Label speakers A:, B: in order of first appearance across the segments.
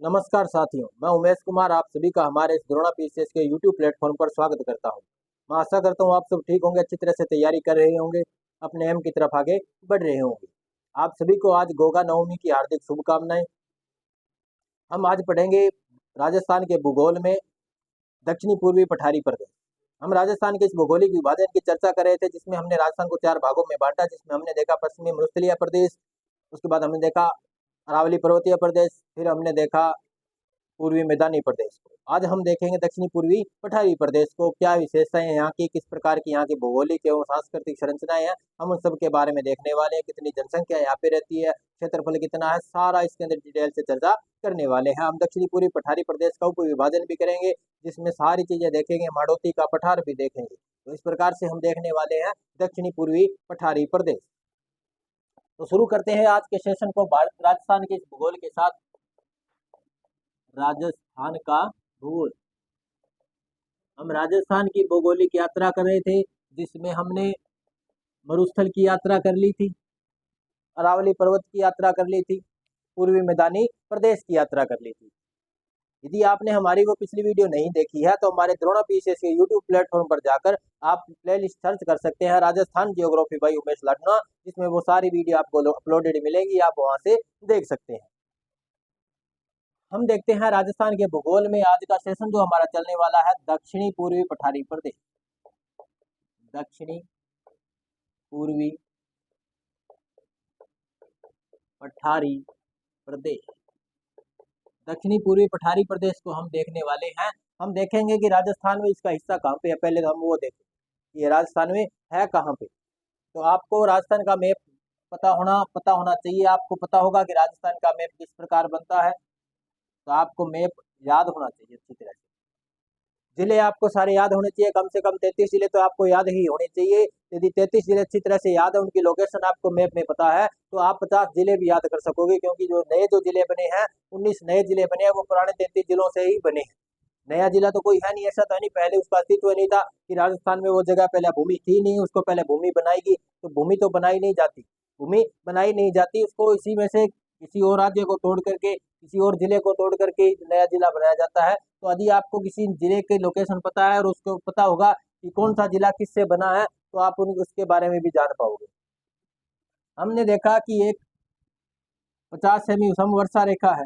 A: नमस्कार साथियों, मैं उमेश कुमार आप सभी का हमारे इस द्रोणा पीसीएस के यूट्यूब प्लेटफॉर्म पर स्वागत करता हूं। मैं आशा करता हूं आप सब ठीक होंगे, अच्छी तरह से तैयारी कर रहे होंगे, अपने एम की तरफ आगे बढ़ रहे होंगे। आप सभी को आज गोगा नवमी की हार्दिक शुभकामनाएं। हम आज पढ़ेंगे राजस्थान के भूगोल में दक्षिणी पूर्वी पठारी प्रदेश। हम राजस्थान के इस भौगोलिक विभाजन की चर्चा कर रहे थे, जिसमें हमने राजस्थान को 4 भागों में बांटा, जिसमें हमने देखा पश्चिमी मरुस्थलीय प्रदेश, उसके बाद हमने देखा अरावली पर्वतीय प्रदेश, फिर हमने देखा पूर्वी मैदानी प्रदेश को। आज हम देखेंगे दक्षिणी पूर्वी पठारी प्रदेश को, क्या विशेषताएं हैं यहाँ की, किस प्रकार की यहाँ की भौगोलिक एवं सांस्कृतिक संरचनाएं हैं, हम उन सब के बारे में देखने वाले हैं। कितनी जनसंख्या यहाँ पे रहती है, क्षेत्रफल कितना है, सारा इसके अंदर डिटेल से चर्चा करने वाले हैं। हम दक्षिणी पूर्वी पठारी प्रदेश का उप विभाजन भी करेंगे, जिसमें सारी चीजें देखेंगे, माड़ोती का पठार भी देखेंगे। तो इस प्रकार से हम देखने वाले हैं दक्षिणी पूर्वी पठारी प्रदेश। तो शुरू करते हैं आज के सेशन को राजस्थान के इस भूगोल के साथ। राजस्थान का भूगोल। हम राजस्थान की भौगोलिक यात्रा कर रहे थे, जिसमें हमने मरुस्थल की यात्रा कर ली थी, अरावली पर्वत की यात्रा कर ली थी, पूर्वी मैदानी प्रदेश की यात्रा कर ली थी। यदि आपने हमारी वो पिछली वीडियो नहीं देखी है तो हमारे द्रोणा पीसीएस के यूट्यूब प्लेटफॉर्म पर जाकर आप प्लेलिस्ट सर्च कर सकते हैं, राजस्थान जियोग्राफी बाई उमेश लाडना, जिसमें वो सारी वीडियो आपको अपलोडेड मिलेंगी, आप वहां से देख सकते हैं। हम देखते हैं राजस्थान के भूगोल में आज का सेशन जो हमारा चलने वाला है दक्षिणी पूर्वी पठारी प्रदेश। दक्षिणी पूर्वी पठारी प्रदेश। दक्षिणी पूर्वी पठारी प्रदेश को हम देखने वाले हैं। हम देखेंगे कि राजस्थान में इसका हिस्सा कहाँ पे है, पहले तो हम वो देखें ये राजस्थान में है कहाँ पे। तो आपको राजस्थान का मैप पता होना चाहिए। आपको पता होगा कि राजस्थान का मैप किस प्रकार बनता है, तो आपको मैप याद होना चाहिए अच्छी तरह से। जिले आपको सारे याद होने चाहिए, कम से कम 33 जिले तो आपको याद ही होने चाहिए। यदि 33 जिले अच्छी तरह से याद है, उनकी लोकेशन आपको मैप में पता है, तो आप 50 जिले भी याद कर सकोगे, क्योंकि जो जो जिले बने हैं, 19 नए जिले बने हैं, वो पुराने 33 जिलों से ही बने हैं। नया जिला तो कोई है नहीं, ऐसा तो नहीं, पहले उसका अस्तित्व नहीं था कि राजस्थान में वो जगह पहले भूमि थी नहीं, उसको पहले भूमि बनाएगी, तो भूमि तो बनाई नहीं जाती, भूमि बनाई नहीं जाती, उसको इसी में से किसी और राज्य को तोड़ करके, किसी और जिले को तोड़ करके नया जिला बनाया जाता है। तो यदि आपको किसी जिले के लोकेशन पता है और उसको पता होगा कि कौन सा जिला किससे बना है, तो आप उसके बारे में भी जान पाओगे। हमने देखा कि एक 50 सेमी समवर्षा रेखा है,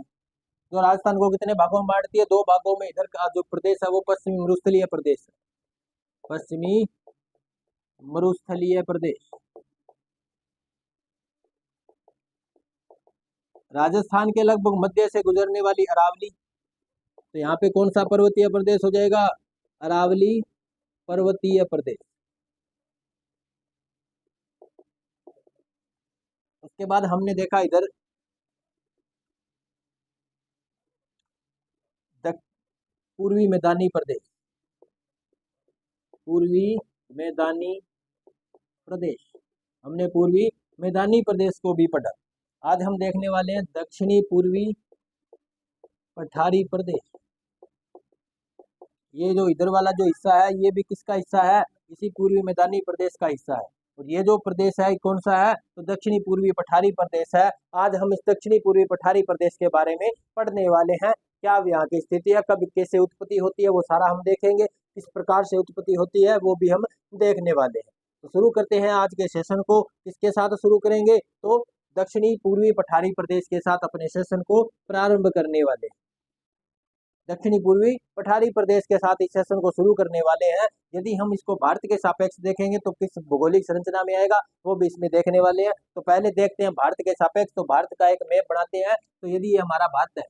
A: जो राजस्थान को कितने भागों में बांटती है, 2 भागों में। इधर का जो प्रदेश है वो पश्चिमी मरुस्थलीय प्रदेश है, पश्चिमी मरुस्थलीय प्रदेश। राजस्थान के लगभग मध्य से गुजरने वाली अरावली, तो यहाँ पे कौन सा पर्वतीय प्रदेश हो जाएगा, अरावली पर्वतीय प्रदेश। उसके बाद हमने देखा इधर पूर्वी मैदानी प्रदेश, पूर्वी मैदानी प्रदेश। हमने पूर्वी मैदानी प्रदेश को भी पढ़ा। आज हम देखने वाले हैं दक्षिणी पूर्वी पठारी प्रदेश। ये जो इधर वाला जो हिस्सा है, ये भी किसका हिस्सा है, इसी पूर्वी मैदानी प्रदेश का हिस्सा है। और ये जो प्रदेश है कौन सा है, तो दक्षिणी पूर्वी पठारी प्रदेश है। आज हम इस दक्षिणी पूर्वी पठारी प्रदेश के बारे में पढ़ने वाले हैं। क्या यहाँ की स्थिति है, कब कैसे उत्पत्ति होती है, वो सारा हम देखेंगे। किस प्रकार से उत्पत्ति होती है वो भी हम देखने वाले हैं। तो शुरू करते हैं आज के सेशन को। किसके साथ शुरू करेंगे, तो दक्षिणी पूर्वी पठारी प्रदेश के साथ अपने सेशन को प्रारंभ करने वाले हैं। दक्षिणी पूर्वी पठारी प्रदेश के साथ इस सेशन को शुरू करने वाले हैं। यदि हम इसको भारत के सापेक्ष देखेंगे तो किस भौगोलिक संरचना में आएगा, वो भी इसमें देखने वाले हैं। तो पहले देखते हैं भारत के सापेक्ष, तो भारत का एक मैप बनाते हैं। तो यदि ये हमारा भारत है,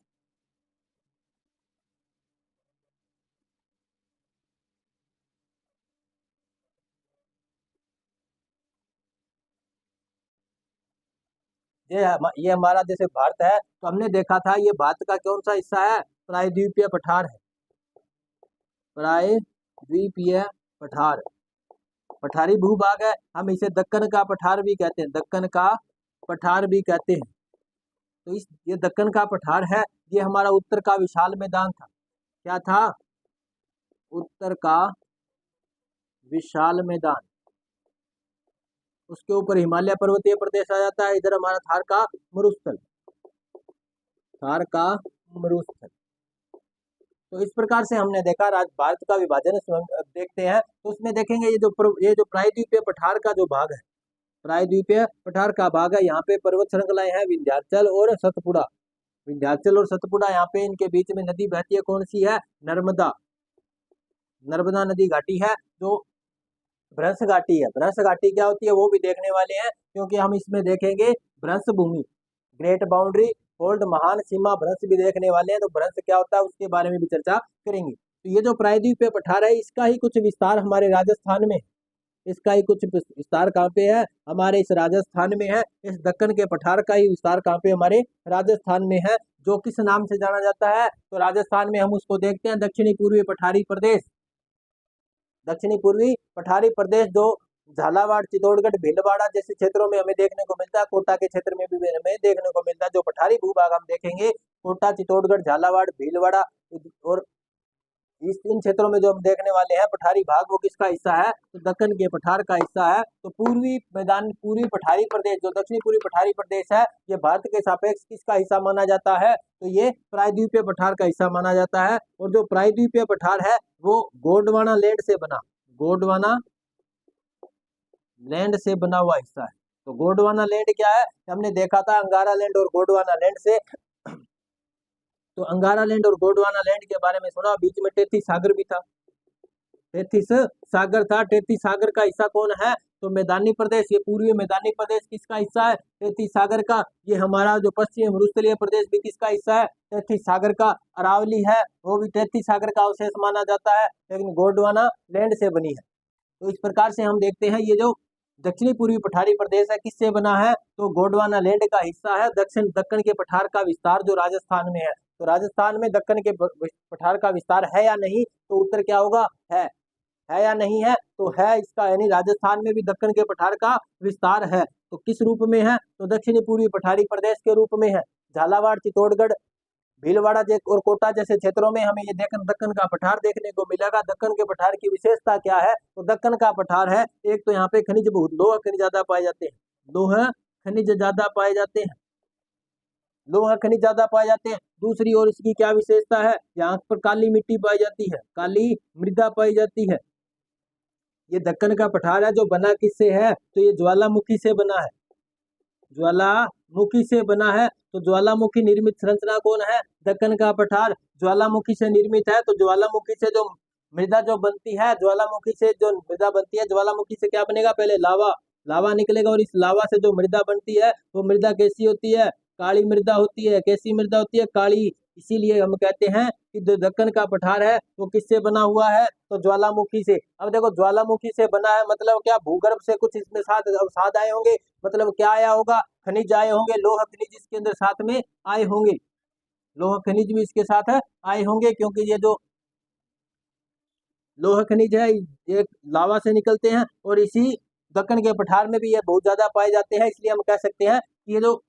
A: ये हमारा जैसे भारत है, तो हमने देखा था ये भारत का कौन सा हिस्सा है, प्रायद्वीपीय पठार है, प्रायद्वीपीय पठार, पठारी भूभाग है। हम इसे दक्कन का पठार भी कहते हैं, दक्कन का पठार भी कहते हैं। तो ये दक्कन का पठार है, ये हमारा उत्तर का विशाल मैदान था। क्या था, उत्तर का विशाल मैदान। उसके ऊपर हिमालय पर्वतीय प्रदेश आ जाता है। इधर हमारा थार का मरुस्थल, थार का मरुस्थल। तो इस प्रकार से हमने देखा भारत का विभाजन देखते हैं तो उसमें देखेंगे ये जो प्रायद्वीपीय पठार का जो भाग है, प्रायद्वीपीय पठार का भाग है, यहाँ पे पर्वत श्रृंखलाएं हैं विंध्याचल और सतपुड़ा। विंध्याचल और सतपुड़ा यहाँ पे इनके बीच में नदी बहती है, कौन सी है? नर्मदा। नर्मदा नदी घाटी है जो भ्रंश घाटी है। भ्रंश घाटी क्या होती है वो भी देखने वाले हैं, क्योंकि हम इसमें देखेंगे भ्रंश भूमि, ग्रेट बाउंड्री फोल्ड, महान सीमा भ्रंश भी देखने वाले हैं। तो भ्रंश क्या होता है उसके बारे में भी चर्चा करेंगे। तो ये जो प्रायद्वीपीय पठार है इसका ही कुछ विस्तार हमारे राजस्थान में, इसका ही कुछ विस्तार कहाँ पे है? हमारे इस राजस्थान में है। इस दक्कन के पठार का ही विस्तार कहाँ पे? हमारे राजस्थान में है। जो किस नाम से जाना जाता है? तो राजस्थान में हम उसको देखते हैं दक्षिणी पूर्वी पठारी प्रदेश। दक्षिणी पूर्वी पठारी प्रदेश जो झालावाड़, चित्तौड़गढ़, भीलवाड़ा जैसे क्षेत्रों में हमें देखने को मिलता है। कोटा के क्षेत्र में भी हमें देखने को मिलता है। जो पठारी भूभाग हम देखेंगे कोटा, चित्तौड़गढ़, झालावाड़, भीलवाड़ा और इस इन क्षेत्रों में जो हम देखने वाले हैं पठारी भाग, वो किसका हिस्सा है? तो दक्कन के पठार का हिस्सा है। तो पूर्वी पठारी प्रदेश जो दक्षिणी पूर्वी पठारी प्रदेश है ये भारत के सापेक्ष किसका हिस्सा माना जाता है? तो ये प्रायद्वीपीय पठार का हिस्सा माना जाता है। और जो प्रायद्वीपीय पठार है वो गोंडवाना लैंड से बना, गोंडवाना लैंड से बना हुआ हिस्सा है। तो गोंडवाना लैंड क्या है? हमने देखा था अंगारा लैंड और गोंडवाना लैंड से। तो अंगारा लैंड और गोंडवाना लैंड के बारे में सुना। बीच में 33 सागर भी था, 33 सागर था। 33 सागर का हिस्सा कौन है? तो मैदानी प्रदेश, ये पूर्वी मैदानी प्रदेश किसका हिस्सा है? 33 सागर का। ये हमारा जो पश्चिमी मरुस्थलीय प्रदेश भी किसका हिस्सा है? 33 सागर का। अरावली है वो भी 33 सागर का अवशेष माना जाता है, लेकिन गोंडवाना लैंड से बनी है। तो इस प्रकार से हम देखते हैं ये जो दक्षिणी पूर्वी पठारी प्रदेश है किससे बना है? तो गोंडवाना लैंड का हिस्सा है। दक्कन के पठार का विस्तार जो राजस्थान में है, तो राजस्थान में दक्कन के पठार का विस्तार है या नहीं? तो उत्तर क्या होगा? है या नहीं है? तो है इसका, यानी राजस्थान में भी दक्कन के पठार का विस्तार है। तो किस रूप में है? तो दक्षिणी पूर्वी पठारी प्रदेश के रूप में है। झालावाड़, चित्तौड़गढ़, भीलवाड़ा और कोटा जैसे क्षेत्रों में हमें ये दक्कन का पठार देखने को मिलेगा। दक्कन के पठार की विशेषता क्या है? तो दक्कन का पठार है, एक तो यहाँ पे खनिज बहुत, लोह खनिज ज्यादा पाए जाते हैं, लोह खनिज ज्यादा पाए जाते हैं, लोह खनिज ज्यादा पाए जाते हैं। दूसरी ओर इसकी क्या विशेषता है? यहाँ पर काली मिट्टी पाई जाती है, काली मृदा पाई जाती है। ये दक्कन का पठार है जो बना किससे है? तो ये ज्वालामुखी से बना है, ज्वालामुखी से बना है। तो ज्वालामुखी निर्मित संरचना कौन है? दक्कन का पठार ज्वालामुखी से निर्मित है। तो ज्वालामुखी से जो मृदा जो बनती है, ज्वालामुखी से जो मृदा बनती है, ज्वालामुखी से क्या बनेगा? पहले लावा निकलेगा और इस लावा से जो मृदा बनती है वो मृदा कैसी होती है? काली मृदा होती है। कैसी मृदा होती है? काली। इसीलिए हम कहते हैं कि जो दक्कन का पठार है वो किससे बना हुआ है? तो ज्वालामुखी से। अब देखो ज्वालामुखी से बना है मतलब क्या? भूगर्भ से कुछ इसमें साथ आए होंगे, मतलब क्या आया होगा? खनिज आए होंगे, लोह खनिज इसके अंदर साथ में आए होंगे, लोह खनिज भी इसके साथ आए होंगे, क्योंकि ये जो लोह खनिज है ये लावा से निकलते हैं और इसी दक्कन के पठार में भी ये बहुत ज्यादा पाए जाते हैं। इसलिए हम कह सकते हैं कि ये जो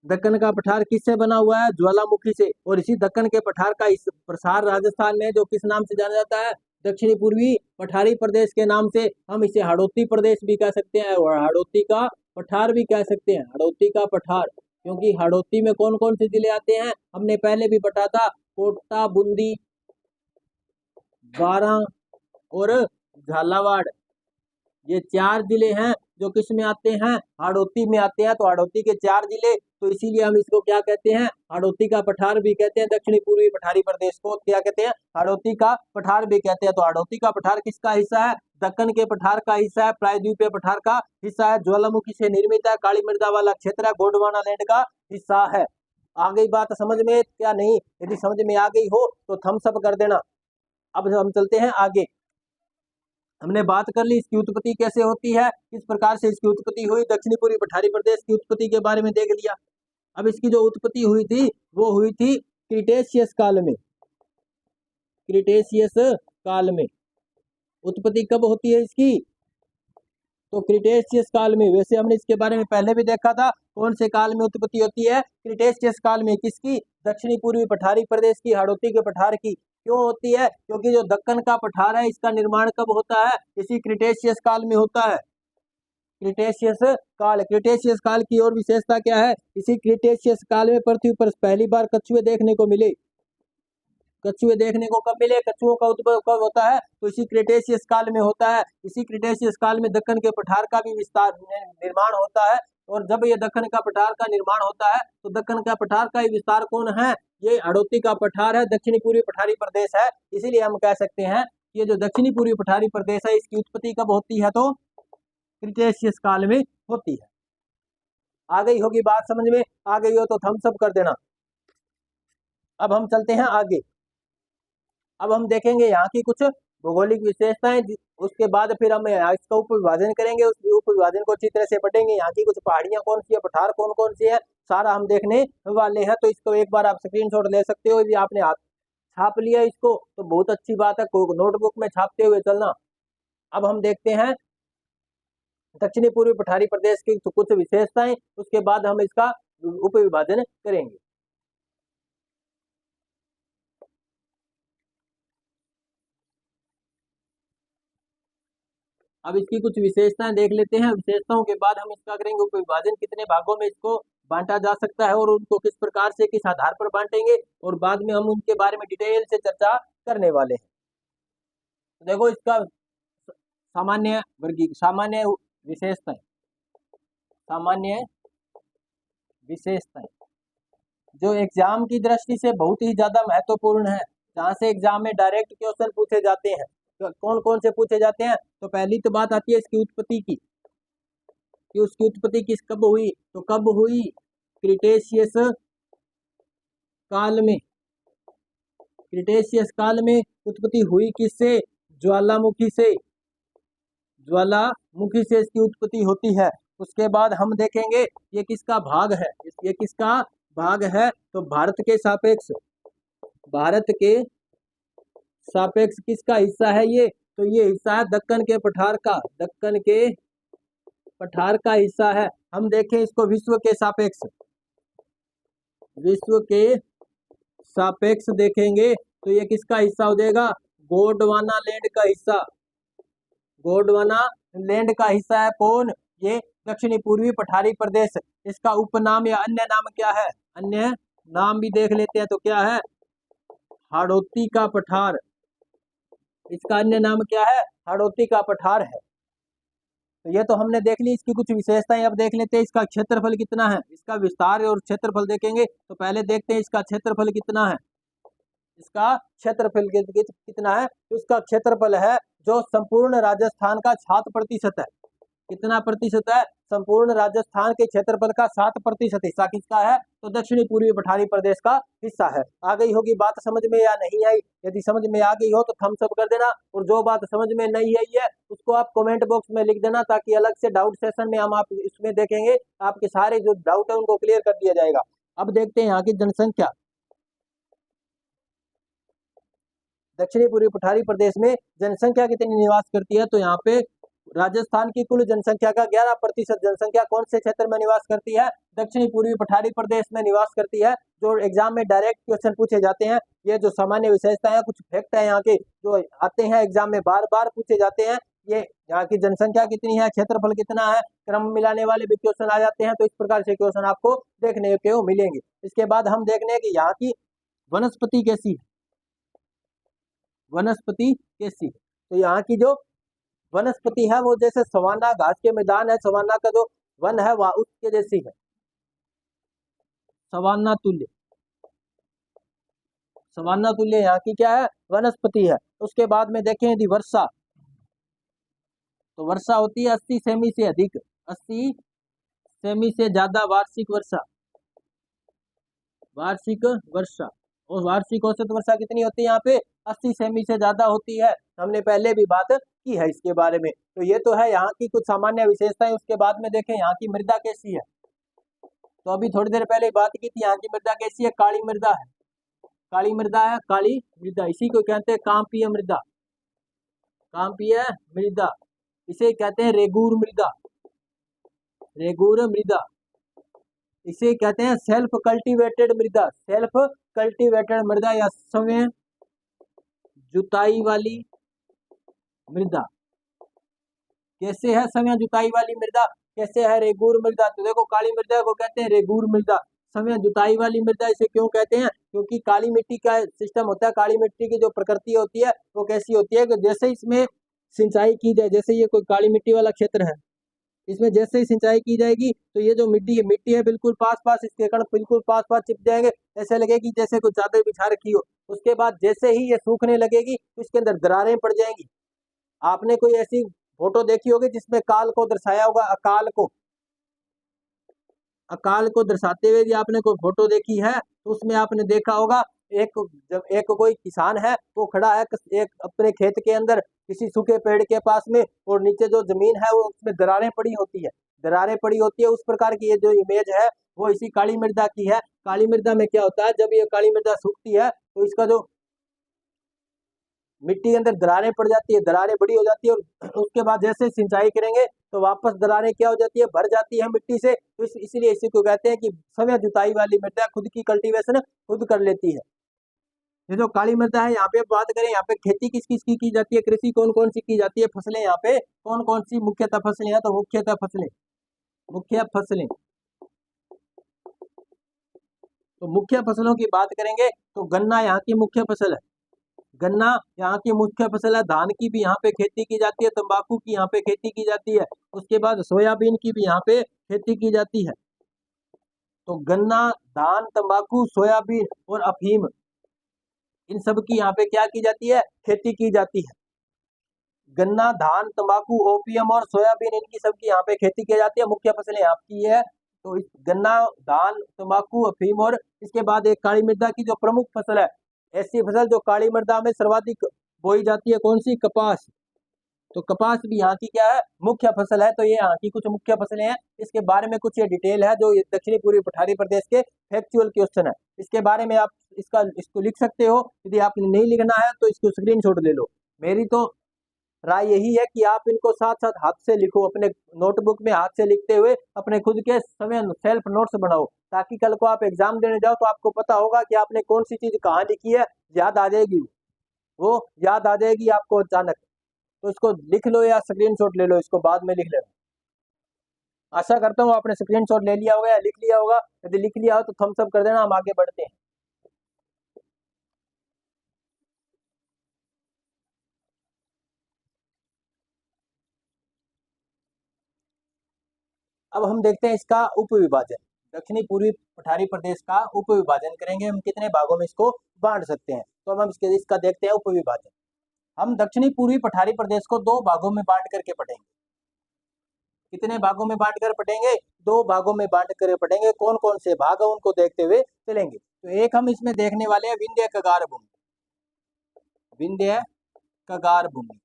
A: दक्कन का पठार किससे बना हुआ है? ज्वालामुखी से। और इसी दक्कन के पठार का इस प्रसार राजस्थान में जो किस नाम से जाना जाता है? दक्षिणी पूर्वी पठारी प्रदेश के नाम से। हम इसे हाड़ौती प्रदेश भी कह सकते हैं और हाड़ौती का पठार भी कह सकते हैं, हाड़ौती का पठार। क्योंकि हाड़ौती में कौन कौन से जिले आते हैं? हमने पहले भी पढ़ा था, कोटा, बूंदी, बारां और झालावाड़, ये 4 जिले हैं जो किस में आते हैं? हाड़ौती में आते हैं। तो हाड़ौती के 4 जिले, तो इसीलिए हम इसको क्या कहते हैं? हाड़ौती का पठार भी कहते हैं। दक्षिणी पूर्वी पठारी प्रदेश को क्या कहते हैं? हाड़ौती का पठार भी कहते हैं। तो हाड़ौती का पठार किसका हिस्सा है? दक्कन के पठार का हिस्सा है, प्रायद्वीपीय पठार का हिस्सा है, ज्वालामुखी से निर्मित है, काली मृदा वाला क्षेत्र है, गोंडवाना लैंड का हिस्सा है। आ गई बात समझ में क्या नहीं? यदि समझ में आ गई हो तो थम्स अप कर देना। अब हम चलते हैं आगे। हमने बात कर ली इसकी उत्पत्ति कैसे होती है, किस प्रकार से इसकी उत्पत्ति हुई, दक्षिणी पूर्वी पठारी प्रदेश की उत्पत्ति के बारे में देख लिया। अब इसकी जो उत्पत्ति हुई थी वो हुई थी क्रिटेशियस काल में। क्रिटेशियस काल में उत्पत्ति कब होती है इसकी? तो क्रिटेशियस काल में। वैसे हमने इसके बारे में पहले भी देखा था, कौन से काल में उत्पत्ति होती है? क्रिटेशियस काल में। किसकी? दक्षिणी पूर्वी पठारी प्रदेश की, हाड़ौती के पठार की। क्यों होती है? क्योंकि जो दक्कन का पठार है इसका निर्माण कब होता है? इसी क्रिटेशियस काल में होता है। क्रिटेशियस काल। क्रिटेशियस काल की और विशेषता क्या है? इसी क्रिटेशियस काल में पृथ्वी पर पहली बार कछुए देखने को मिले। कछुए देखने को कब मिले? कछुओं का उद्भव कब होता है? तो इसी क्रिटेशियस काल में होता है। इसी क्रिटेशियस काल में दक्कन के पठार का भी विस्तार निर्माण होता है। और जब ये दक्कन का पठार का निर्माण होता है तो दक्कन का पठार का ही विस्तार कौन है? ये हड़ौती का पठार है, दक्षिणी पूर्वी पठारी प्रदेश है। इसीलिए हम कह सकते हैं ये जो दक्षिणी पूर्वी पठारी प्रदेश है इसकी उत्पत्ति कब होती है? तो क्रिटेशियस काल में होती है। आ गई होगी बात समझ में? आ गई हो तो थम्स अप कर देना। अब हम चलते हैं आगे। अब हम देखेंगे यहाँ की कुछ भौगोलिक विशेषताएं, उसके बाद फिर हम इसका उप विभाजन करेंगे, उस उप विभाजन को अच्छी तरह से पढ़ेंगे। यहाँ की कुछ पहाड़ियां कौन सी है, पठार कौन कौन सी है, सारा हम देखने वाले हैं। तो इसको एक बार आप स्क्रीनशॉट ले सकते हो। यदि आपने हाथ छाप लिया इसको तो बहुत अच्छी बात है, नोटबुक में छापते हुए चलना। अब हम देखते हैं दक्षिणी पूर्वी पठारी प्रदेश की कुछ विशेषताएं, उसके बाद हम इसका उप विभाजन करेंगे। अब इसकी कुछ विशेषताएं देख लेते हैं। विशेषताओं के बाद हम इसका करेंगे उप विभाजन, कितने भागों में इसको बांटा जा सकता है और उनको किस प्रकार से किस आधार पर बांटेंगे, और बाद में हम उनके बारे में डिटेल से चर्चा करने वाले हैं। तो देखो इसका सामान्य वर्गीकरण, सामान्य विशेषताएं, सामान्य विशेषताएं जो एग्जाम की दृष्टि से बहुत ही ज्यादा महत्वपूर्ण है, जहां से एग्जाम में डायरेक्ट क्वेश्चन पूछे जाते हैं। तो कौन कौन से पूछे जाते हैं? तो पहली तो बात आती है इसकी उत्पत्ति की, कि उसकी उत्पत्ति किस कब हुई? तो कब हुई? क्रिटेशियस काल में। क्रिटेशियस काल में उत्पत्ति हुई किससे? ज्वालामुखी से। ज्वालामुखी से इसकी उत्पत्ति होती है। उसके बाद हम देखेंगे ये किसका भाग है, ये किसका भाग है? तो भारत के सापेक्ष, भारत के सापेक्ष किसका हिस्सा है ये? तो ये हिस्सा है दक्कन के पठार का, दक्कन के पठार का हिस्सा है। हम देखें इसको विश्व के सापेक्ष, विश्व के सापेक्ष देखेंगे तो ये किसका हिस्सा हो जाएगा? गोंडवाना लैंड का हिस्सा। गोंडवाना लैंड का हिस्सा है कौन? ये दक्षिणी पूर्वी पठारी प्रदेश। इसका उपनाम या अन्य नाम क्या है? अन्य नाम भी देख लेते हैं। तो क्या है? हाड़ौती का पठार। इसका अन्य नाम क्या है? हाड़ौती का पठार है। तो ये तो हमने देख ली इसकी कुछ विशेषताएं। अब देख लेते हैं इसका क्षेत्रफल कितना है, इसका विस्तार और क्षेत्रफल देखेंगे। तो पहले देखते हैं इसका क्षेत्रफल कितना है। इसका क्षेत्रफल कितना है? तो इसका क्षेत्रफल है जो संपूर्ण राजस्थान का 7% है। कितना प्रतिशत है? संपूर्ण राजस्थान के क्षेत्रफल का 7% हिस्सा किसका है? तो दक्षिणी पूर्वी पठारी प्रदेश का हिस्सा है। आ गई होगी बात समझ में या नहीं आई? यदि समझ में आ गई हो तो थम्स अप कर देना, और जो बात समझ में नहीं आई है उसको आप कमेंट बॉक्स में लिख देना, ताकि अलग से डाउट सेशन में हम आप इसमें देखेंगे, आपके सारे जो डाउट है उनको क्लियर कर दिया जाएगा। अब देखते हैं यहाँ की जनसंख्या। दक्षिणी पूर्वी पठारी प्रदेश में जनसंख्या कितनी निवास करती है? तो यहाँ पे राजस्थान की कुल जनसंख्या का 11% जनसंख्या कौन से क्षेत्र में निवास करती है? दक्षिणी पूर्वी पठारी प्रदेश में निवास करती है। जो एग्जाम में डायरेक्ट क्वेश्चन पूछे जाते हैं, ये जो सामान्य विशेषता है, कुछ फैक्ट है यहाँ के जो आते हैं एग्जाम में बार बार पूछे जाते हैं। ये यहाँ की जनसंख्या कितनी है, क्षेत्रफल कितना है, क्रम मिलाने वाले भी क्वेश्चन आ जाते हैं। तो इस प्रकार से क्वेश्चन आपको देखने को मिलेंगे। इसके बाद हम देखने की यहाँ की वनस्पति कैसी है, वनस्पति कैसी है। तो यहाँ की जो वनस्पति है वो जैसे सवाना घास के मैदान है, सवाना का जो वन है वह उसके जैसी है, सवाना तुल्य। सवाना तुल्य यहाँ की क्या है? वनस्पति है। उसके बाद में देखें यदि वर्षा, तो वर्षा होती है 80 सेमी से अधिक, 80 सेमी से ज्यादा वार्षिक वर्षा, वार्षिक वर्षा। और वार्षिक औसत वर्षा कितनी होती है यहाँ पे? 80 सेमी से ज्यादा होती है। हमने पहले भी बात की है इसके बारे में। तो ये तो है यहाँ की कुछ सामान्य विशेषताएं। उसके बाद में देखें यहाँ की मृदा कैसी है। तो अभी थोड़ी देर पहले बात की थी, यहाँ की मृदा कैसी है? काली मृदा है, काली मृदा है, काली मृदा। इसी को कहते हैं कांपीय मृदा, कांपीय मृदा। इसे कहते हैं रेगूर मृदा, रेगूर मृदा। इसे कहते हैं सेल्फ कल्टीवेटेड मृदा, सेल्फ कल्टीवेटेड मृदा या स्वयं जुताई वाली मृदा। कैसे है समय जुताई वाली मृदा, कैसे है रेगूर मृदा। तो देखो काली मृदा को कहते हैं रेगूर मृदा। समय जुताई वाली मृदा इसे क्यों कहते हैं, क्योंकि काली मिट्टी का सिस्टम होता है, काली मिट्टी की जो प्रकृति होती है वो कैसी होती है कि जैसे इसमें सिंचाई की जाए, जैसे ये कोई काली मिट्टी वाला क्षेत्र है, इसमें जैसे ही सिंचाई की जाएगी तो ये जो मिट्टी है बिल्कुल पास पास, इसके कण बिल्कुल पास पास चिप जाएंगे, ऐसे लगेगी जैसे कुछ चादर बिछा रखी हो। उसके बाद जैसे ही ये सूखने लगेगी तो इसके अंदर दरारें पड़ जाएंगी। आपने कोई ऐसी फोटो देखी होगी जिसमें काल को दर्शाया होगा, अकाल को दर्शाते हुए आपने कोई फोटो देखी है, तो उसमें आपने देखा होगा जब एक कोई किसान है वो खड़ा है एक अपने खेत के अंदर किसी सूखे पेड़ के पास में, और नीचे जो जमीन है वो उसमें दरारें पड़ी होती है, उस प्रकार की ये जो इमेज है वो इसी काली मृदा की है। काली मृदा में क्या होता है, जब ये काली मृदा सूखती है तो इसका जो मिट्टी के अंदर दरारें पड़ जाती है, दरारें बड़ी हो जाती है, और उसके बाद जैसे सिंचाई करेंगे तो वापस दरारें क्या हो जाती है, भर जाती है मिट्टी से। तो इसीलिए इसी को कहते हैं कि समय जुताई वाली मृदा खुद की कल्टीवेशन खुद कर लेती है। ये जो काली मृदा है, यहाँ पे बात करें, यहाँ पे खेती किस किस की जाती है, कृषि कौन कौन सी की जाती है, फसलें यहाँ पे कौन कौन सी मुख्यतः फसलें हैं, तो मुख्य फसलों की बात करेंगे तो गन्ना यहाँ की मुख्य फसल है। गन्ना यहाँ की मुख्य फसल है। धान की भी यहाँ पे खेती की जाती है, तंबाकू की यहाँ पे खेती की जाती है, उसके बाद सोयाबीन की भी यहाँ पे खेती की जाती है। तो गन्ना, धान, तंबाकू, सोयाबीन और अफीम, इन सब की यहाँ पे क्या की जाती है, खेती की जाती है। गन्ना, धान, तंबाकू, ओपियम और सोयाबीन, इनकी सबकी यहाँ पे खेती की जाती है, मुख्य फसलें आपकी है। तो गन्ना, धान, तंबाकू, अफीम और इसके बाद एक काली मृदा की जो प्रमुख फसल है, ऐसी फसल जो काली मृदा में सर्वाधिक बोई जाती है, कौन सी, कपास। तो कपास भी यहाँ की क्या है, मुख्य फसल है। तो ये यहाँ की कुछ मुख्य फसलें हैं, इसके बारे में कुछ ये डिटेल है जो दक्षिणी पूर्वी पठारी प्रदेश के फैक्चुअल क्वेश्चन है। इसके बारे में आप इसको लिख सकते हो, यदि आपने नहीं लिखना है तो इसको स्क्रीनशॉट ले लो। मेरी तो राय यही है कि आप इनको साथ साथ हाथ से लिखो, अपने नोटबुक में हाथ से लिखते हुए अपने खुद के समय सेल्फ नोट्स बनाओ, ताकि कल को आप एग्जाम देने जाओ तो आपको पता होगा कि आपने कौन सी चीज कहाँ लिखी है, याद आ जाएगी, वो याद आ जाएगी आपको अचानक। तो इसको लिख लो या स्क्रीनशॉट ले लो, इसको बाद में लिख लेना। आशा करता हूँ आपने स्क्रीनशॉट ले लिया होगा या लिख लिया होगा। यदि लिख लिया हो तो थम्स अप कर देना, हम आगे बढ़ते हैं। अब हम देखते हैं इसका उप विभाजन। दक्षिणी पूर्वी पठारी प्रदेश का उप विभाजन करेंगे हम, कितने भागों में इसको बांट सकते हैं। तो अब हम इसका देखते हैं उप विभाजन। हम दक्षिणी पूर्वी पठारी प्रदेश को दो भागों में बांट करके पढ़ेंगे। कितने भागों में बांट कर पढ़ेंगे, दो भागों में बांट कर पढ़ेंगे। कौन कौन से भाग है उनको देखते हुए चलेंगे। तो एक हम इसमें देखने वाले हैं विंध्य कगार भूमि। विंध्य कगार भूमि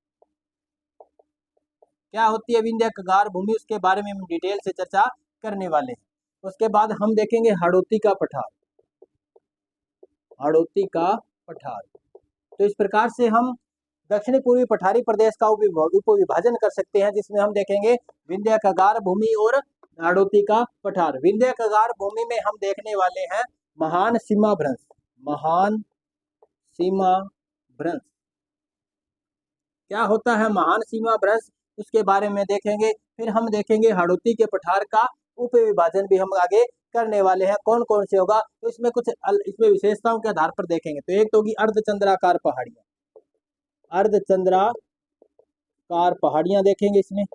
A: क्या होती है, विंध्य कगार भूमि, उसके बारे में हम डिटेल से चर्चा करने वाले हैं। उसके बाद हम देखेंगे हाड़ौती का पठार। हाड़ौती का पठार। तो इस प्रकार से हम दक्षिणी पूर्वी पठारी प्रदेश का उप विभाजन कर सकते हैं, जिसमें हम देखेंगे विंध्य कगार भूमि और हाड़ौती का पठार। विंध्य कगार भूमि में हम देखने वाले हैं महान सीमा भ्रंश। महान सीमा भ्रंश क्या होता है, महान सीमा भ्रंश, उसके बारे में देखेंगे। फिर हम देखेंगे हाड़ौती के पठार का उप विभाजन भी हम आगे करने वाले हैं, कौन कौन से होगा। तो इसमें कुछ इसमें विशेषताओं के आधार पर देखेंगे। तो एक तो होगी अर्धचंद्राकार पहाड़ियां। अर्धचंद्राकार पहाड़ियां देखेंगे इसमें।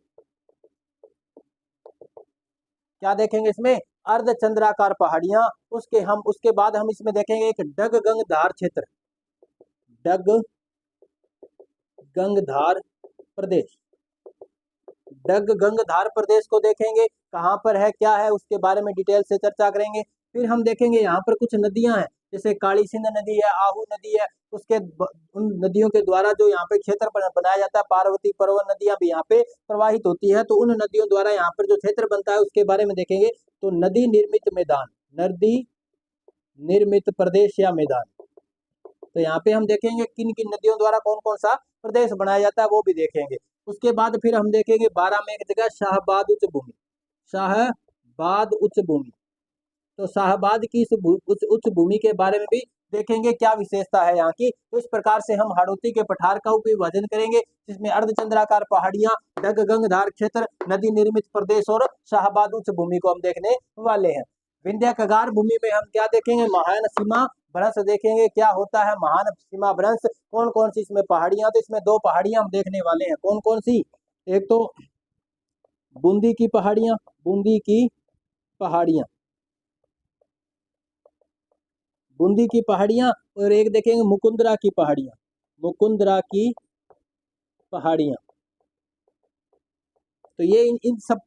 A: क्या देखेंगे इसमें, अर्धचंद्राकार पहाड़ियां। उसके बाद हम इसमें देखेंगे एक डग गंगधार क्षेत्र। डग गंगधार प्रदेश। डग गंगधार प्रदेश को देखेंगे, कहाँ पर है, क्या है, उसके बारे में डिटेल से चर्चा करेंगे। फिर हम देखेंगे यहाँ पर कुछ नदियां हैं, जैसे काली सिंध नदी है, आहू नदी है, उन नदियों के द्वारा जो यहाँ पे क्षेत्र बनाया जाता है, पार्वती पर्वन नदियां भी यहाँ पे प्रवाहित होती है। तो उन नदियों द्वारा यहाँ पर जो क्षेत्र बनता है उसके बारे में देखेंगे। तो नदी निर्मित मैदान, नदी निर्मित प्रदेश या मैदान। तो यहाँ पे हम देखेंगे किन किन नदियों द्वारा कौन कौन सा प्रदेश बनाया जाता है, वो भी देखेंगे। उसके बाद फिर हम देखेंगे 12 में एक जगह शाहबाद उच्च भूमि। शाहबाद उच्च भूमि। तो शाहबाद की इस उच्च भूमि के बारे में भी देखेंगे क्या विशेषता है यहाँ की। तो इस प्रकार से हम हाड़ौती के पठार का विभाजन करेंगे, जिसमें अर्धचंद्राकार पहाड़ियां, डग गंगधार क्षेत्र, नदी निर्मित प्रदेश और शाहबाद उच्च भूमि को हम देखने वाले हैं। विंध्य कगार भूमि में हम क्या देखेंगे, महान सीमा भ्रंश देखेंगे, क्या होता है महान सीमा भ्रंश, कौन कौन सी इसमें पहाड़ियां, तो इसमें दो पहाड़ियां हम देखने वाले हैं, कौन कौन सी, एक तो बूंदी की पहाड़ियां, बूंदी की पहाड़ियां, बूंदी की पहाड़ियां, और एक देखेंगे मुकुंदरा की पहाड़ियां, मुकुंदरा की पहाड़ियां। तो ये इन सब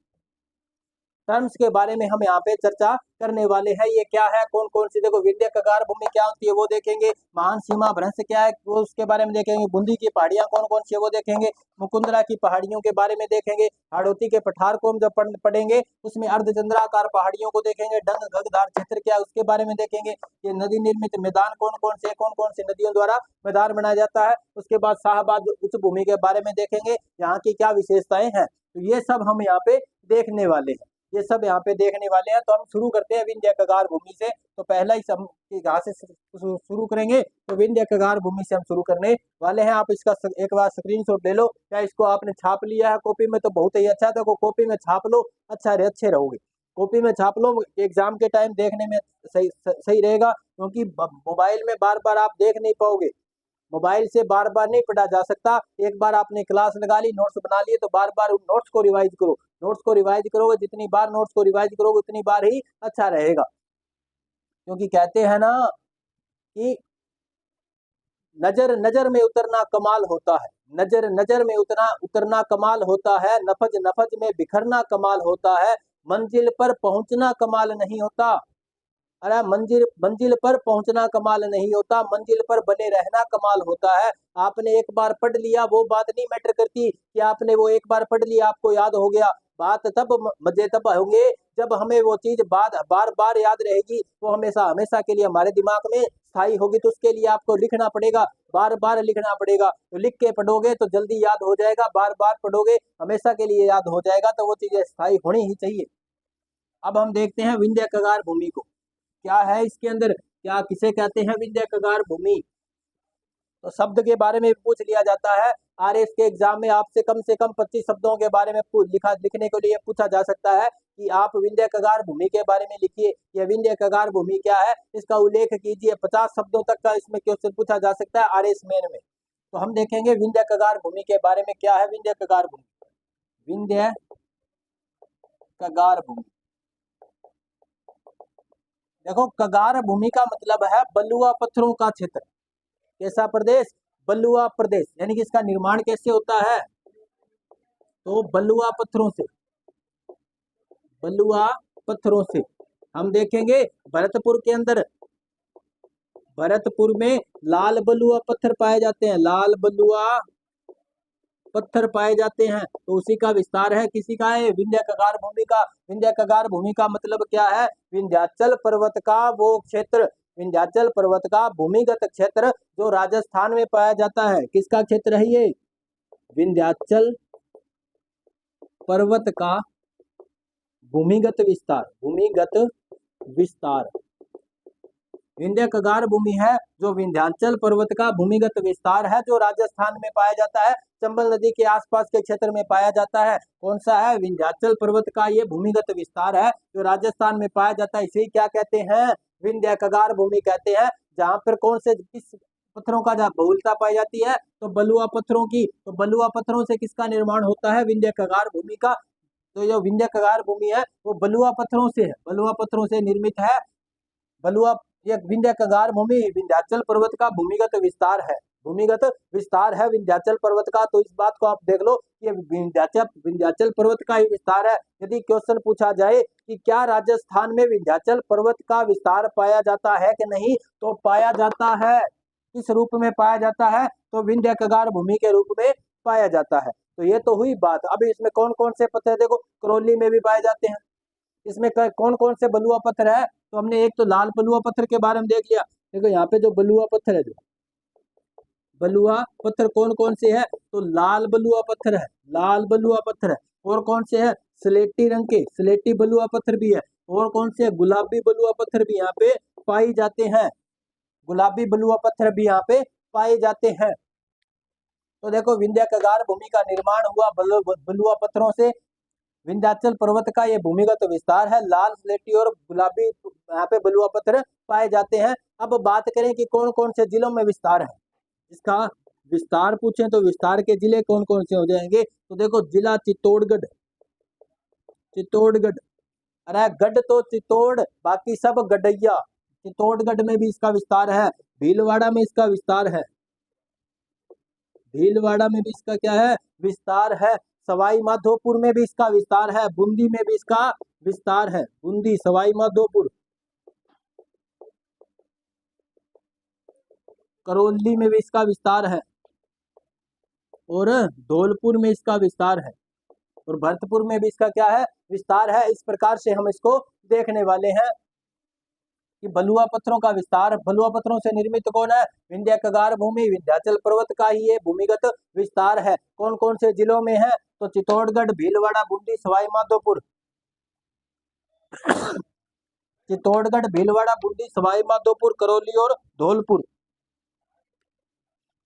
A: टर्म्स के बारे में हम यहाँ पे चर्चा करने वाले हैं। ये क्या है, कौन कौन सी, देखो विंध्य कगार भूमि क्या होती है वो देखेंगे, महान सीमा भ्रंश क्या है वो उसके बारे में देखेंगे, बूंदी की पहाड़ियां कौन कौन सी है वो देखेंगे, मुकुंदरा की पहाड़ियों के बारे में देखेंगे, हाड़ौती के पठार को हम जब पढ़ेंगे उसमें अर्धचंद्राकार पहाड़ियों को देखेंगे, डंग घगधार क्षेत्र क्या है उसके बारे में देखेंगे, ये नदी निर्मित मैदान कौन कौन से, कौन कौन सी नदियों द्वारा मैदान बनाया जाता है, उसके बाद शाहबाद उच्च भूमि के बारे में देखेंगे, यहाँ की क्या विशेषताएं हैं। तो ये सब हम यहाँ पे देखने वाले हैं, ये सब यहाँ पे देखने वाले हैं। तो हम शुरू करते हैं विंध्य कगार भूमि से। तो पहला ही हम यहाँ से शुरू करेंगे, तो विंध्य कगार भूमि से हम शुरू करने वाले हैं। आप इसका एक बार स्क्रीनशॉट ले लो, क्या इसको आपने छाप लिया है कॉपी में, तो बहुत ही अच्छा, तो कॉपी में छाप लो, अच्छे रहोगे, कॉपी में छाप लो, एग्जाम के टाइम देखने में सही रहेगा, क्योंकि मोबाइल में बार बार आप देख नहीं पाओगे, मोबाइल से बार बार नहीं पढ़ा जा सकता। एक बार आपने क्लास लगा ली, नोट्स बना लिए, तो बार बार उन नोट्स को रिवाइज करो, नोट्स को रिवाइज करोगे, जितनी बार नोट्स को रिवाइज करोगे उतनी बार ही अच्छा रहेगा, क्योंकि कहते हैं ना कि नजर नजर में उतरना कमाल होता है, नजर नजर में उतरना कमाल होता है, नफज नफज में बिखरना कमाल होता है, मंजिल पर पहुंचना कमाल नहीं होता। अरे मंजिल पर पहुंचना कमाल नहीं होता, मंजिल पर बने रहना कमाल होता है। आपने एक बार पढ़ लिया वो बात नहीं मैटर करती कि आपने वो एक बार पढ़ लिया आपको याद हो गया, बात तब मजे तब होंगे जब हमें वो चीज बार बार याद रहेगी, वो हमेशा हमेशा के लिए हमारे दिमाग में स्थायी होगी। तो उसके लिए आपको लिखना पड़ेगा, बार बार लिखना पड़ेगा, तो लिख के पढ़ोगे तो जल्दी याद हो जाएगा, बार बार पढ़ोगे हमेशा के लिए याद हो जाएगा, तो वो चीजें स्थायी होनी ही चाहिए। अब हम देखते हैं विंध्य कगार भूमि को, क्या है इसके अंदर, क्या किसे कहते हैं विंध्य कगार भूमि। तो शब्द के बारे में पूछ लिया जाता है, आरएस के एग्जाम में आपसे कम से कम 25 शब्दों के बारे में लिखने के लिए पूछा जा सकता है कि आप विंध्य कगार भूमि के बारे में लिखिए, यह विंध्य कगार भूमि क्या है इसका उल्लेख कीजिए। 50 शब्दों तक का इसमें क्वेश्चन पूछा जा सकता है आरएस मेन में। तो हम देखेंगे विंध्य कगार भूमि के बारे में, क्या है विंध्य कगार भूमि। विंध्य कगार भूमि, देखो कगार भूमि का मतलब है बलुआ पत्थरों का क्षेत्र। कैसा प्रदेश, बलुआ प्रदेश, यानी कि इसका निर्माण कैसे होता है, तो बलुआ पत्थरों से, बलुआ पत्थरों से। हम देखेंगे भरतपुर के अंदर, भरतपुर में लाल बलुआ पत्थर पाए जाते हैं, लाल बलुआ पत्थर पाए जाते हैं, तो उसी का विस्तार है, किसी का है, विंध्य कगार भूमि का। विंध्य कगार भूमि का मतलब क्या है, विंध्याचल पर्वत का वो क्षेत्र, विंध्याचल पर्वत का भूमिगत क्षेत्र जो राजस्थान में पाया जाता है। किसका क्षेत्र है ये, विंध्याचल पर्वत का भूमिगत विस्तार, भूमिगत विस्तार। विंध्य कगार भूमि है जो विंध्याचल पर्वत का भूमिगत विस्तार है, जो राजस्थान में पाया जाता है, चंबल नदी के आसपास के क्षेत्र में पाया जाता है। कौन सा है, विंध्याचल पर्वत का ये भूमिगत विस्तार है जो राजस्थान में पाया जाता है, इसे क्या कहते हैं, विंध्य कगार भूमि कहते हैं। जहाँ पर कौन से किस पत्थरों का जहाँ बहुलता पाई जाती है, तो बलुआ पत्थरों की। तो बलुआ पत्थरों से किसका निर्माण होता है, विंध्य कगार भूमि का। तो जो विंध्य कगार भूमि है वो बलुआ पत्थरों से है, बलुआ पत्थरों से निर्मित है। बलुआ, ये विंध्य कगार भूमि विंध्याचल पर्वत का भूमिगत विस्तार है, भूमिगत विस्तार है विंध्याचल पर्वत का। तो इस बात को आप देख लो, ये विंध्याचल पर्वत का ही विस्तार है। यदि क्वेश्चन पूछा जाए कि क्या राजस्थान में विंध्याचल पर्वत का विस्तार पाया जाता है कि नहीं, तो पाया जाता है। किस रूप में पाया जाता है, तो विंध्य कगार भूमि के रूप में पाया जाता है। तो ये तो हुई बात। अभी इसमें कौन कौन से पत्थर, देखो करौली में भी पाए जाते हैं। इसमें कौन कौन से बलुआ पत्थर है, तो हमने एक तो लाल बलुआ पत्थर के बारे में देख लिया। देखो यहाँ पे जो बलुआ पत्थर है, जो बलुआ पत्थर कौन कौन से है, तो लाल बलुआ पत्थर है, लाल बलुआ पत्थर है। और कौन से है, स्लेटी रंग के स्लेटी बलुआ पत्थर भी है। और कौन से, गुलाबी बलुआ पत्थर भी यहाँ पे पाई जाते हैं। गुलाबी बलुआ पत्थर भी यहाँ पे पाए जाते हैं। तो देखो विंध्य कगार भूमि का निर्माण हुआ बलुआ पत्थरों से। विंध्याचल पर्वत का ये भूमिगत विस्तार है। लाल स्लेटी और गुलाबी यहाँ पे बलुआ पत्थर पाए जाते हैं। अब बात करें कि कौन कौन से जिलों में विस्तार है। इसका विस्तार पूछें तो विस्तार के जिले कौन कौन से हो जाएंगे। तो देखो जिला चित्तौड़गढ़, चित्तौड़गढ़, अरे गढ़ तो चित्तौड़, बाकी सब गढ़ैया। चित्तौड़गढ़ में भी इसका विस्तार है। भीलवाड़ा में इसका विस्तार है। भीलवाड़ा में भी इसका क्या है, विस्तार है। सवाई माधोपुर में भी इसका विस्तार है। बूंदी में भी इसका विस्तार है। बूंदी, सवाई माधोपुर, करौली में भी इसका विस्तार है और धौलपुर में इसका विस्तार है और भरतपुर में भी इसका क्या है, विस्तार है। इस प्रकार से हम इसको देखने वाले हैं कि बलुआ पत्थरों का विस्तार। बलुआ पत्थरों से निर्मित कौन है, विंध्य कगार भूमि, विंध्याचल पर्वत का ही ये भूमिगत विस्तार है। कौन कौन से जिलों में है, तो चित्तौड़गढ़, भीलवाड़ा, बूंदी, सवाई माधोपुर। चित्तौड़गढ़, भीलवाड़ा, बूंदी, सवाई माधोपुर, करौली और धौलपुर।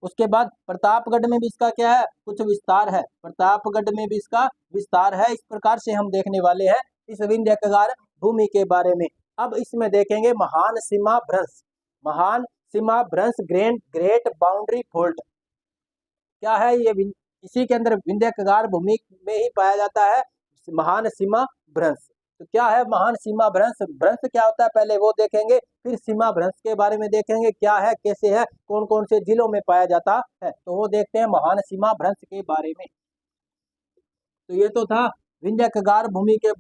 A: उसके बाद प्रतापगढ़ में भी इसका क्या है, कुछ विस्तार है। प्रतापगढ़ में भी इसका विस्तार है। इस प्रकार से हम देखने वाले हैं इस विंध्य कगार भूमि के बारे में। अब इसमें देखेंगे महान सीमा भ्रंश। महान सीमा भ्रंश, ग्रेट बाउंड्री फॉल्ट क्या है, ये इसी के अंदर विंध्य कगार भूमि में ही पाया जाता है महान सीमा भ्रंश। तो क्या है महान सीमा भ्रंश, भ्रंश क्या होता है पहले वो देखेंगे, फिर सीमा भ्रंश के बारे में देखेंगे क्या है, कैसे है, कौन कौन से जिलों में पाया जाता है। तो वो देखते हैं महान सीमा भ्रंश के बारे में। तो ये तो था विंध्य कगार भूमि के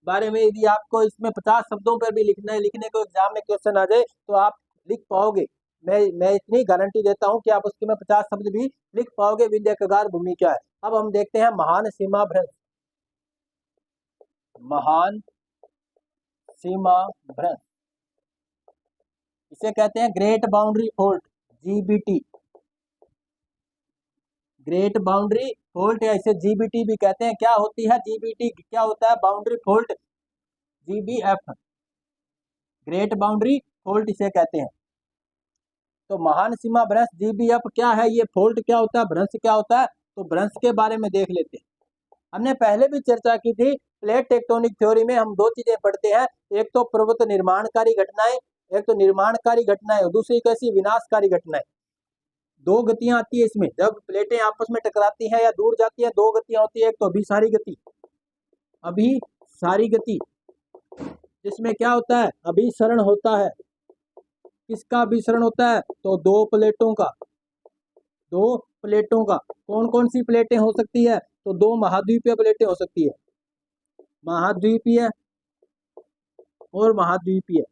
A: बारे में। यदि आपको इसमें 50 शब्दों पर भी लिखना है, लिखने को एग्जाम में क्वेश्चन आ जाए तो आप लिख पाओगे। मैं इतनी गारंटी देता हूं कि आप उसके में 50 शब्द भी लिख पाओगे विंध्य कगार भूमि क्या है। अब हम देखते हैं महान सीमा भ्रंश। महान सीमा भ्रंश इसे कहते हैं great boundary fault, GBT. Great boundary fault या इसे जीबीटी भी कहते हैं। क्या होती है जीबीटी, क्या होता है boundary fault, GBF, great boundary fault इसे कहते हैं। तो महान सीमा भ्रंश जीबीएफ क्या है, ये फॉल्ट क्या होता है, भ्रंश क्या होता है, तो भ्रंश के बारे में देख लेते हैं। हमने पहले भी चर्चा की थी। प्लेट टेक्टोनिक थ्योरी में हम दो चीजें पढ़ते हैं, एक तो पर्वत निर्माणकारी घटनाएं, एक तो निर्माणकारी घटनाएं, दूसरी कैसी विनाशकारी घटनाएं। दो गतियां आती है इसमें, जब प्लेटें आपस में टकराती हैं या दूर जाती है, दो गतियां होती है। एक तो अभिसारी गति, अभिसारी गति, जिसमें क्या होता है, अभिसरण होता है। किसका अभिसरण होता है, तो दो प्लेटों का, दो प्लेटों का। कौन कौन सी प्लेटें हो सकती है, तो दो महाद्वीपीय प्लेटें हो सकती है, महाद्वीपीय और महाद्वीपीय,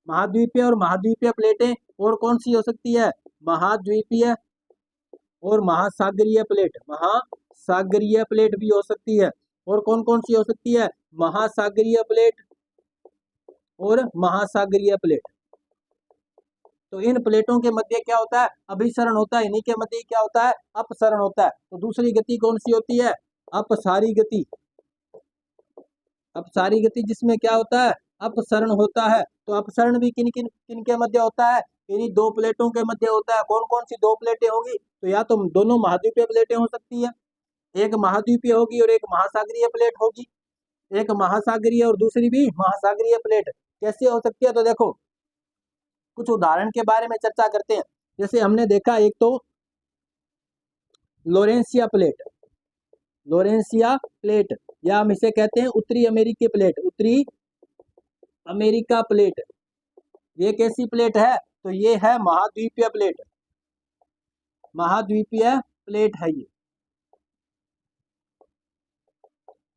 A: महाद्वीपीय और महाद्वीपीय प्लेटें। और कौन सी हो सकती है, महाद्वीपीय और महासागरीय प्लेट, महासागरीय प्लेट भी हो सकती है। और कौन कौन सी हो सकती है, महासागरीय प्लेट और महासागरीय प्लेट। तो इन प्लेटों के मध्य क्या होता है, अभिसरण होता है। इन्हीं के मध्य क्या होता है, अपसरण होता है। तो दूसरी गति कौन सी होती है, अपसारी गति, अपसारी गति, जिसमें क्या होता है, अपसरण होता है। तो अपसरण भी किन किन किन के मध्य होता है, इन्हीं दो प्लेटों के मध्य होता है। कौन कौन सी दो प्लेटें होंगी, तो या तो दोनों महाद्वीपीय प्लेटें हो सकती है, एक महाद्वीपीय होगी और एक महासागरीय प्लेट होगी। एक महासागरीय और दूसरी भी महासागरीय प्लेट कैसे हो सकती है, तो देखो कुछ उदाहरण के बारे में चर्चा करते हैं। जैसे हमने देखा एक तो लोरेंसिया प्लेट, लोरेंसिया प्लेट, या हम इसे कहते हैं उत्तरी अमेरिकी प्लेट, उत्तरी अमेरिका प्लेट। ये कैसी प्लेट है, तो ये है महाद्वीपीय प्लेट, महाद्वीपीय प्लेट है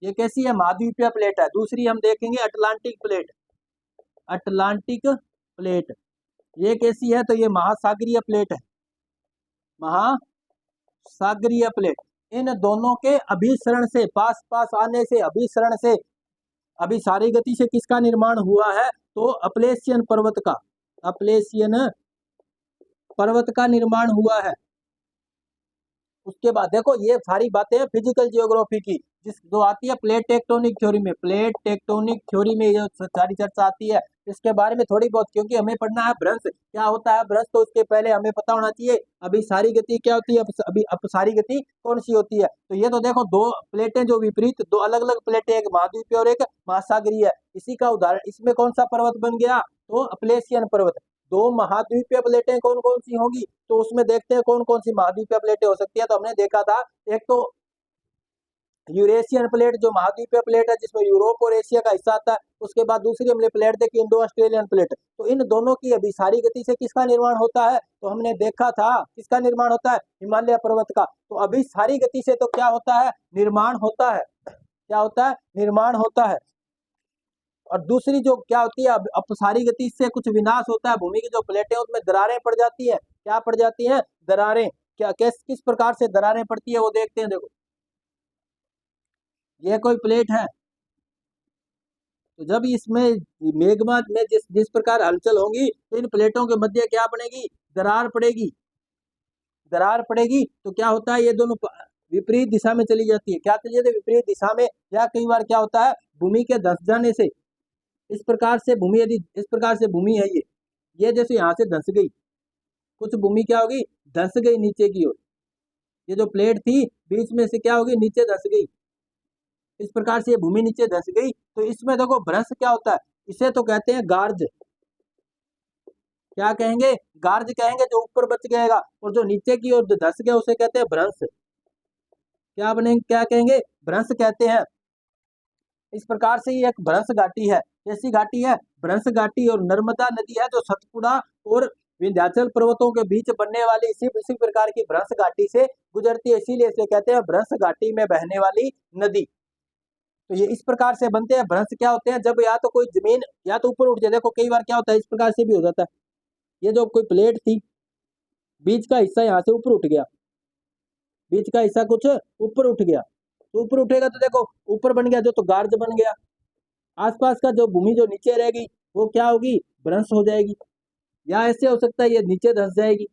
A: ये कैसी है, महाद्वीपीय प्लेट है। दूसरी हम देखेंगे अटलांटिक प्लेट, अटलांटिक प्लेट, ये कैसी है, तो ये महासागरीय प्लेट है, महासागरीय प्लेट। इन दोनों के अभिसरण से, पास पास आने से, अभिसरण से, अभिसारी गति से किसका निर्माण हुआ है, तो अपलेशियन पर्वत का, अपलेशियन पर्वत का निर्माण हुआ है। उसके बाद देखो ये सारी बातें हैं फिजिकल जियोग्राफी की, जिस जो आती है प्लेट टेक्टोनिक थ्योरी में, प्लेट टेक्टोनिक थ्योरी में ये सारी चर्चा आती है। इसके बारे में थोड़ी बहुत, क्योंकि हमें पढ़ना है भ्रंश क्या होता है, भ्रंश तो उसके पहले हमें पता होना चाहिए अभी सारी गति क्या होती है, अभी अपसारी गति कौन सी होती है। तो ये तो देखो दो प्लेटें जो विपरीत, दो अलग अलग प्लेटें, एक महाद्वीपीय और एक महासागरीय है। इसी का उदाहरण, इसमें कौन सा पर्वत बन गया, तो अपलेशियन पर्वत। दो महाद्वीपीय प्लेटें कौन कौन सी होंगी, तो उसमें देखते हैं कौन कौन सी महाद्वीपीय प्लेटें हो सकती है। तो हमने देखा था एक तो यूरेशियन प्लेट जो महाद्वीपीय प्लेट है जिसमें यूरोप और एशिया का हिस्सा आता है। उसके बाद दूसरी हमने प्लेट देखी इंडो ऑस्ट्रेलियन प्लेट। तो इन दोनों की अभिसारी गति से किसका निर्माण होता है, तो हमने देखा था किसका निर्माण होता है, हिमालय पर्वत का। तो अभिसारी गति से तो क्या होता है, निर्माण होता है, क्या होता है, निर्माण होता है। और दूसरी जो क्या होती है अपसारी गति से कुछ विनाश होता है, भूमि की जो प्लेटें उसमें दरारें पड़ जाती है। क्या पड़ जाती है, दरारें। क्या किस प्रकार से दरारें पड़ती है वो देखते हैं। देखो ये कोई प्लेट है, तो जब इसमें मेग्मा में जिस जिस प्रकार हलचल होगी तो इन प्लेटों के मध्य क्या बनेगी, दरार पड़ेगी। दरार पड़ेगी तो क्या होता है, ये दोनों विपरीत दिशा में चली जाती है। क्या चली जाती है, विपरीत दिशा में। या कई बार क्या होता है, भूमि के धंस जाने से, इस प्रकार से भूमि, यदि इस प्रकार से भूमि है ये जैसे यहाँ से धंस गई, कुछ भूमि क्या होगी, धंस गई नीचे की ओर। ये जो प्लेट थी बीच में से क्या होगी, नीचे धंस गई। इस प्रकार से ये भूमि नीचे धंस गई। तो इसमें देखो भ्रंश क्या होता है, इसे तो कहते हैं गार्ज। क्या कहेंगे, गार्ज कहेंगे जो ऊपर बच गएगा, और जो नीचे की ओर धंस गया उसे कहते हैं भ्रंश। क्या बनेंगे, क्या कहेंगे, भ्रंश कहते हैं। इस प्रकार से ये एक भ्रंश घाटी है। कैसी घाटी है, भ्रंश घाटी। और नर्मदा नदी है जो सतपुड़ा और विंध्याचल पर्वतों के बीच बनने वाली इसी प्रकार की भ्रंश घाटी से गुजरती है, इसीलिए इसे कहते हैं भ्रंश घाटी में बहने वाली नदी। तो ये इस प्रकार से बनते हैं भ्रंश। क्या होते हैं, जब या तो कोई जमीन या तो ऊपर उठ जाए, देखो कई बार क्या होता है इस प्रकार से भी हो जाता है। ये जो कोई प्लेट थी, बीच का हिस्सा यहाँ से ऊपर उठ गया, बीच का हिस्सा कुछ ऊपर उठ गया। तो ऊपर उठेगा तो देखो ऊपर बन गया जो, तो गार्ज बन गया। आसपास का जो भूमि जो नीचे रहेगी वो क्या होगी, भ्रंश हो जाएगी। या ऐसे हो सकता है ये नीचे धंस जाएगी।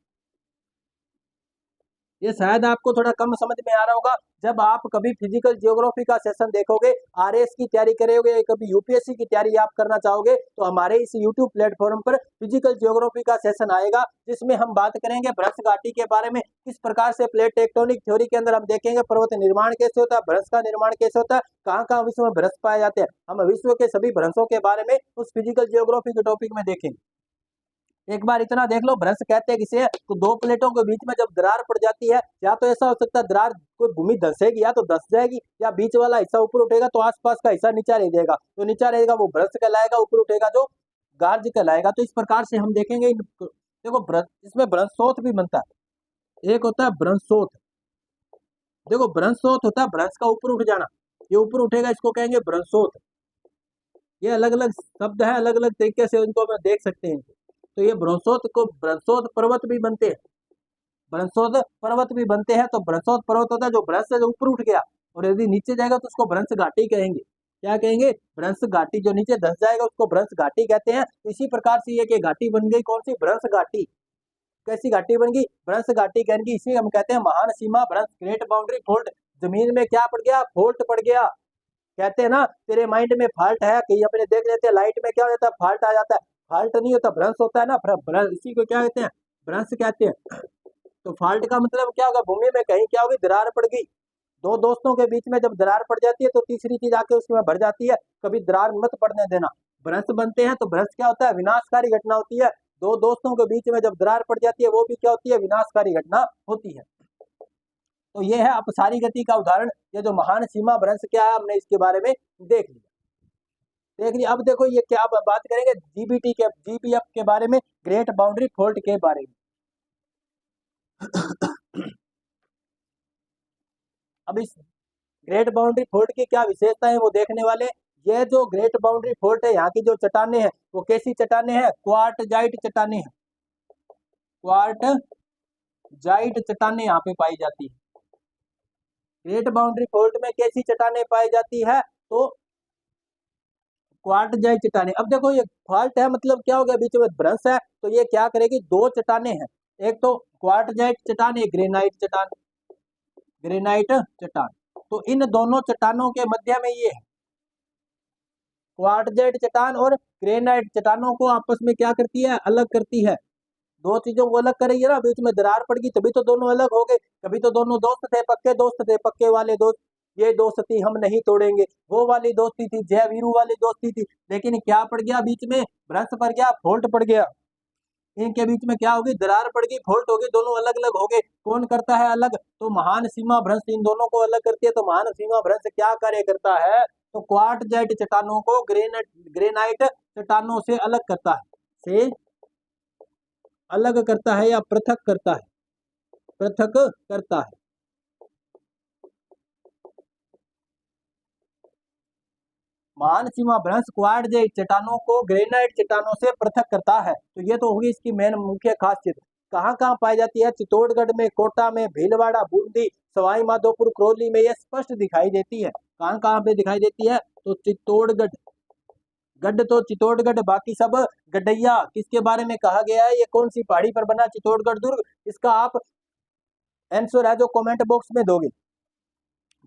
A: ये शायद आपको थोड़ा कम समझ में आ रहा होगा। जब आप कभी फिजिकल जियोग्राफी का सेशन देखोगे, आरएस की तैयारी करोगे, कभी यूपीएससी की तैयारी आप करना चाहोगे, तो हमारे इस यूट्यूब प्लेटफॉर्म पर फिजिकल जियोग्राफी का सेशन आएगा, जिसमें हम बात करेंगे भ्रंश घाटी के बारे में। किस प्रकार से प्लेट टेक्टोनिक थ्योरी के अंदर हम देखेंगे पर्वत निर्माण कैसे होता है, भ्रंश का निर्माण कैसे होता है, कहाँ कहाँ विश्व में भ्रंश पाए जाते हैं। हम विश्व के सभी भ्रंशों के बारे में उस फिजिकल जियोग्राफी के टॉपिक में देखेंगे। एक बार इतना देख लो, भ्रंश कहते हैं किसे, तो दो प्लेटों के बीच में जब दरार पड़ जाती है, या तो ऐसा हो सकता है दरार कोई भूमि धंसेगी या तो धंस जाएगी, या बीच वाला हिस्सा ऊपर उठेगा तो आसपास का हिस्सा नीचा रह जाएगा। तो नीचा रहेगा वो भ्रंश कहलाएगा, ऊपर उठेगा जो गार्ज कहलाएगा। तो इस प्रकार से हम देखेंगे। देखो इसमें भ्रंशोथ भी बनता है, एक होता है भ्रंशोथ। देखो भ्रंशोथ होता है भ्रंश का ऊपर उठ जाना, ये ऊपर उठेगा, इसको कहेंगे भ्रंशोथ। ये अलग अलग शब्द है, अलग अलग तरीके से उनको हम देख सकते हैं। तो ये भ्रंशोथ पर्वत भी बनते हैं, भ्रंशोथ पर्वत भी बनते हैं। तो भ्रंशोथ पर्वत होता है जो भ्रंश से ऊपर उठ गया, और यदि नीचे जाएगा तो उसको भ्रंश घाटी कहेंगे। क्या कहेंगे, भ्रंश घाटी। जो नीचे धंस जाएगा उसको भ्रंश घाटी कहते हैं। तो इसी प्रकार से ये घाटी बन गई, कौन सी, भ्रंश घाटी। कैसी घाटी बन गई, भ्रंश घाटी कहेंगे। इसी हम कहते हैं महान सीमा भ्रंश, ग्रेट बाउंड्री फॉल्ट। जमीन में क्या पड़ गया, फॉल्ट पड़ गया। कहते हैं ना तेरे माइंड में फॉल्ट है, कहीं अपने देख लेते हैं लाइट में क्या हो जाता है, फॉल्ट आ जाता है। फॉल्ट नहीं होता, भ्रंश होता है ना, भ्रंश। इसी को क्या कहते हैं, भ्रंश कहते हैं। तो फॉल्ट का मतलब क्या होगा, भूमि में कहीं क्या होगी, दरार पड़ गई। दो दोस्तों के बीच में जब दरार पड़ जाती है तो तीसरी चीज आके उसमें भर जाती है, कभी दरार मत पड़ने देना। भ्रंश बनते हैं तो भ्रंश क्या होता है, विनाशकारी घटना होती है। दो दोस्तों के बीच में जब दरार पड़ जाती है वो भी क्या होती है, विनाशकारी घटना होती है। तो ये है अपसारी गति का उदाहरण। ये जो महान सीमा भ्रंश क्या है, हमने इसके बारे में देख लिया। अब देखो ये क्या, अब बात करेंगे जीबीएफ के बारे में, ग्रेट बाउंड्री फॉल्ट के बारे में। अब इस ग्रेट बाउंड्री फॉल्ट की क्या विशेषता है वो देखने वाले। ये जो ग्रेट बाउंड्री फॉल्ट है, यहाँ की जो चट्टाने हैं वो कैसी चट्टाने हैं, क्वार्टजाइट चट्टाने हैं। क्वार्टजाइट चट्टाने यहाँ पे पाई जाती है। ग्रेट बाउंड्री फॉल्ट में कैसी चट्टाने पाई जाती है, तो क्वार्टजाइट चट्टाने। अब देखो ये फॉल्ट है, मतलब क्या हो गया, बीच में भ्रंश है, तो ये क्या करेगी, दो चट्टाने हैं, एक तो क्वार्टजाइट चट्टान, एक ग्रेनाइट चट्टान। ग्रेनाइट चट्टान। तो इन दोनों चट्टानों के मध्य में ये है क्वार्टजाइट चट्टान और ग्रेनाइट चट्टानों को आपस में क्या करती है, अलग करती है। दो चीजों को अलग करेगी ना, बीच में दरार पड़ गई तभी तो दोनों अलग हो गए। कभी तो दोनों दोस्त थे, पक्के वाले दोस्त, ये दोस्ती हम नहीं तोड़ेंगे, वो वाली दोस्ती थी, जय वीरू वाली दोस्ती थी। लेकिन क्या पड़ गया बीच में, भ्रंश पड़ गया, फॉल्ट पड़ गया, इनके बीच में क्या होगी, दरार पड़ गई, फॉल्ट हो गई, दोनों अलग अलग हो गए। कौन करता है अलग, तो महान सीमा भ्रंश इन दोनों को अलग करती है। तो महान सीमा भ्रंश क्या कार्य करता है, तो क्वार्टजाइट चट्टानों को ग्रेनाइट चट्टानों से अलग करता है, से अलग करता है या पृथक करता है, पृथक करता है। महान सीमा भ्रंश क्वार्टजाइट चट्टानों को ग्रेनाइट चट्टानों से पृथक करता है। तो ये तो होगी इसकी मेन मुख्य खासियत। कहाँ कहाँ पाई जाती है, चित्तौड़गढ़ में, कोटा में, भीलवाड़ा, बूंदी, सवाई माधोपुर, करौली में ये स्पष्ट दिखाई देती है। कहाँ कहाँ पे दिखाई देती है, तो चित्तौड़गढ़, गढ़ तो चित्तौड़गढ़, बाकी सब गड्ढैया। किसके बारे में कहा गया है, ये कौन सी पहाड़ी पर बना चित्तौड़गढ़ दुर्ग, इसका आप आंसर है जो कमेंट बॉक्स में दोगे।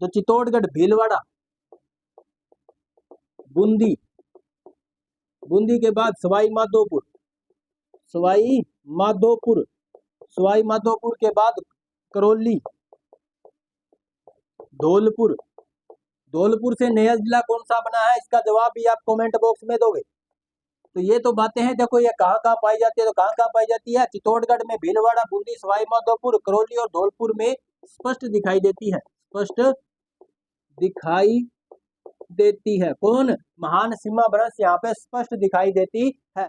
A: तो चित्तौड़गढ़, भीलवाड़ा, बूंदी, बूंदी के बाद सवाई माधोपुर, सवाई माधोपुर, सवाई माधोपुर के बाद करौली, धौलपुर, धौलपुर से नया जिला कौन सा बना है, इसका जवाब भी आप कमेंट बॉक्स में दोगे। तो ये तो बातें हैं, देखो ये कहाँ कहाँ पाई जाती है, तो कहाँ कहाँ पाई जाती है, चित्तौड़गढ़ में, भीलवाड़ा, बूंदी, सवाई माधोपुर, करौली और धौलपुर में स्पष्ट दिखाई देती है, स्पष्ट दिखाई देती है। कौन, महान सीमा भ्रंश यहाँ पे स्पष्ट दिखाई देती है।